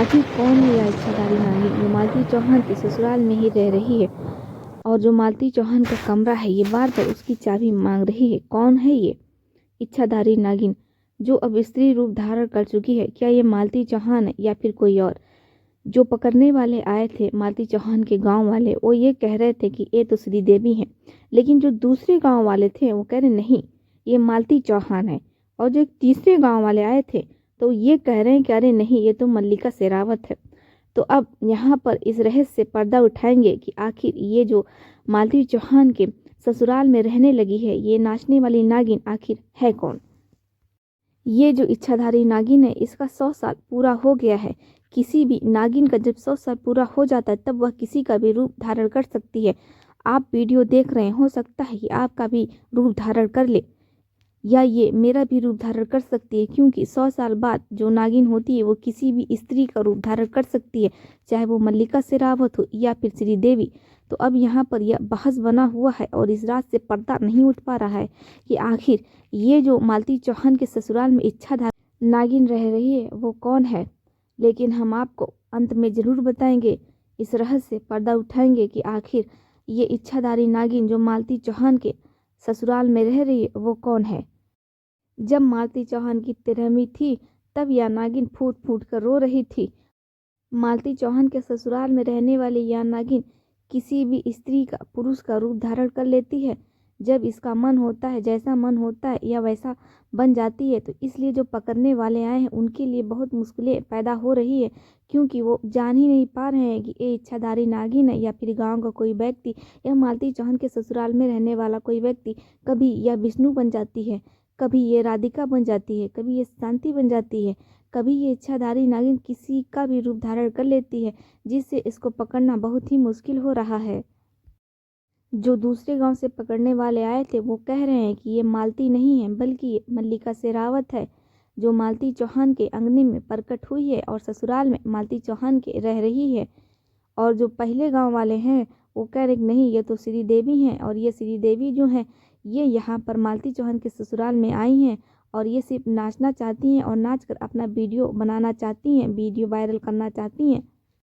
आखिर कौन है यह इच्छाधारी नागिन जो मालती चौहान के ससुराल में ही रह रही है और जो मालती चौहान का कमरा है ये बार बार उसकी चाबी मांग रही है। कौन है ये इच्छाधारी नागिन जो अब स्त्री रूप धारण कर चुकी है? क्या ये मालती चौहान है या फिर कोई और? जो पकड़ने वाले आए थे मालती चौहान के गांव वाले, वो ये कह रहे थे कि ये तो श्री देवी हैं, लेकिन जो दूसरे गांव वाले थे वो कह रहे नहीं ये मालती चौहान है। और जो तीसरे गांव वाले आए थे तो ये कह रहे हैं कि अरे नहीं ये तो मल्लिका शेरावत है। तो अब यहाँ पर इस रहस्य से पर्दा उठाएंगे कि आखिर ये जो मालती चौहान के ससुराल में रहने लगी है ये नाचने वाली नागिन आखिर है कौन? ये जो इच्छाधारी नागिन है इसका 100 साल पूरा हो गया है। किसी भी नागिन का जब 100 साल पूरा हो जाता है तब वह किसी का भी रूप धारण कर सकती है। आप वीडियो देख रहे हैं, हो सकता है कि आपका भी रूप धारण कर ले या ये मेरा भी रूप धारण कर सकती है, क्योंकि 100 साल बाद जो नागिन होती है वो किसी भी स्त्री का रूप धारण कर सकती है, चाहे वो मल्लिका शेरावत हो या फिर श्री देवी। तो अब यहाँ पर यह बहस बना हुआ है और इस रात से पर्दा नहीं उठ पा रहा है कि आखिर ये जो मालती चौहान के ससुराल में इच्छाधारी नागिन रह रही है वो कौन है। लेकिन हम आपको अंत में ज़रूर बताएंगे, इस रहस्य से पर्दा उठाएंगे कि आखिर ये इच्छाधारी नागिन जो मालती चौहान के ससुराल में रह रही है वो कौन है। जब मालती चौहान की 13वीं थी तब यह नागिन फूट फूट कर रो रही थी। मालती चौहान के ससुराल में रहने वाली यह नागिन किसी भी स्त्री का, पुरुष का रूप धारण कर लेती है। जब इसका मन होता है, जैसा मन होता है या वैसा बन जाती है। तो इसलिए जो पकड़ने वाले आए हैं उनके लिए बहुत मुश्किलें पैदा हो रही है, क्योंकि वो जान ही नहीं पा रहे हैं कि ये इच्छाधारी नागिन है या फिर गांव का कोई व्यक्ति या मालती चौहान के ससुराल में रहने वाला कोई व्यक्ति। कभी यह विष्णु बन जाती है, कभी ये राधिका बन जाती है, कभी ये शांति बन जाती है, कभी ये इच्छाधारी नागिन किसी का भी रूप धारण कर लेती है, जिससे इसको पकड़ना बहुत ही मुश्किल हो रहा है। जो दूसरे गांव से पकड़ने वाले आए थे वो कह रहे हैं कि ये मालती नहीं है बल्कि ये मल्लिका शेरावत है, जो मालती चौहान के अंगने में प्रकट हुई है और ससुराल में मालती चौहान के रह रही है। और जो पहले गांव वाले हैं वो कह रहे कि नहीं ये तो श्री देवी हैं, और ये श्री देवी जो हैं ये यहाँ पर मालती चौहान के ससुराल में आई हैं और ये सिर्फ नाचना चाहती हैं और नाच कर अपना वीडियो बनाना चाहती हैं, वीडियो वायरल करना चाहती हैं।